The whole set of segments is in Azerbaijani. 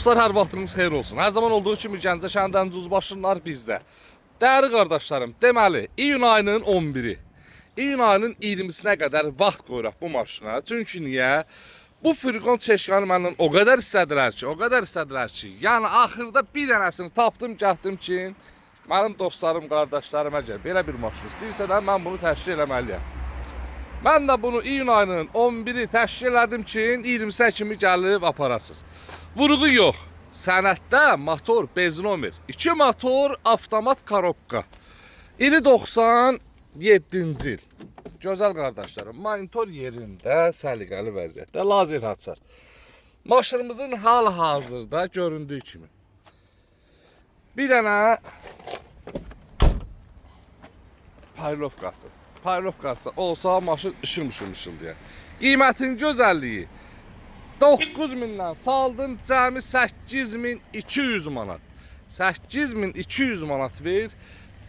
Dostlar, hər vaxtınız xeyir olsun. Hər zaman olduğu kimi Gəncə şəhərindən Düzbaşınlar bizdə. Dəyərli qardaşlarım, deməli, iyun ayının 11-i, iyun ayının 20-sinə qədər vaxt qoyuraq bu maşına. Çünki niyə? Bu furqon çeşkanı məndən o qədər istədilər ki, yəni axırda bir dənəsini tapdım, getdim ki, mənim dostlarım, qardaşlarım əgər belə bir maşın istəyirsə də mən bunu təşkil eləməliyəm. Mən də bunu iyun ayının 11-i təşkil elədim ki, 20-sə kimi gəlib aparasınız. Vurğu yox. Sənətdə motor beznomer. 2 motor avtomat korobka. İli 97-ci il. Gözəl qardaşlarım, monitor yerində, səliqəli vəziyyətdə, lazer açar. Maşınımızın hal-hazırda göründüyü kimi. Bir dənə paylovkası. Paylovkası olsa maşın ışıl-ışıl-ışıldayar. Qiymətin gözəlliyi 9.000-dən saldım, cəmi 8.200 manat. 8.200 manat ver,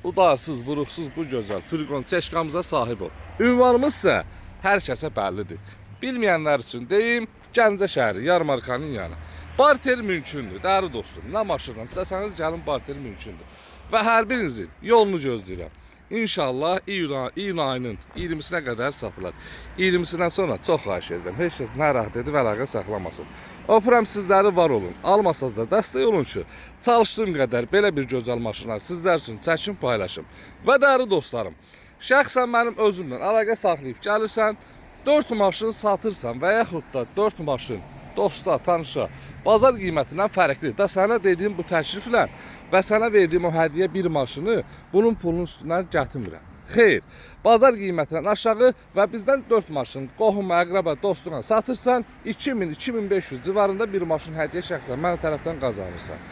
udarsız, vuruqsuz bu gözəl furqon çeşkamıza sahib ol. Ünvanımız isə hər kəsə bəllidir. Bilməyənlər üçün deyim, Gəncə şəhəri, Yarmarkanın yanı. Barter mümkündür, dəyərli dostum. Nə maşınla istəsəniz gəlin, barter mümkündür. Və hər birinizin yolunu gözləyirəm. İnşallah iyun ayının 20-sinə qədər satılır. 20-sindən sonra çox xahiş edirəm. Heç kəs narahat edib əlaqə saxlamasın. Öpürəm sizləri, var olun. Almasanız da dəstək olun ki, çalışdığım qədər belə bir gözəl maşınlar sizlər üçün çəkin paylaşım. Və dəyərli dostlarım, şəxsən mənim özümlə əlaqə saxlayıb gəlirsən, 4 maşın satırsan və yaxud da 4 maşın dosta, tanışa, bazar qiymətindən fərqlidir. Da sənə dediyim bu təkliflə və sənə verdiyim o hədiyyə bir maşını bunun pulunun üstündən gətirmirəm. Xeyr, bazar qiymətindən aşağı və bizdən 4 maşın qohum, əqrəbə, dostuna satırsan 2000-2500 civarında bir maşın hədiyyə şəxsən mənə tərəfdən qazanırsan.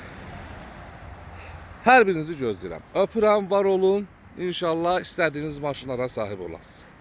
Hər birinizi gözləyirəm. Öpürəm, var olun. İnşallah istədiyiniz maşınlara sahib olasınız.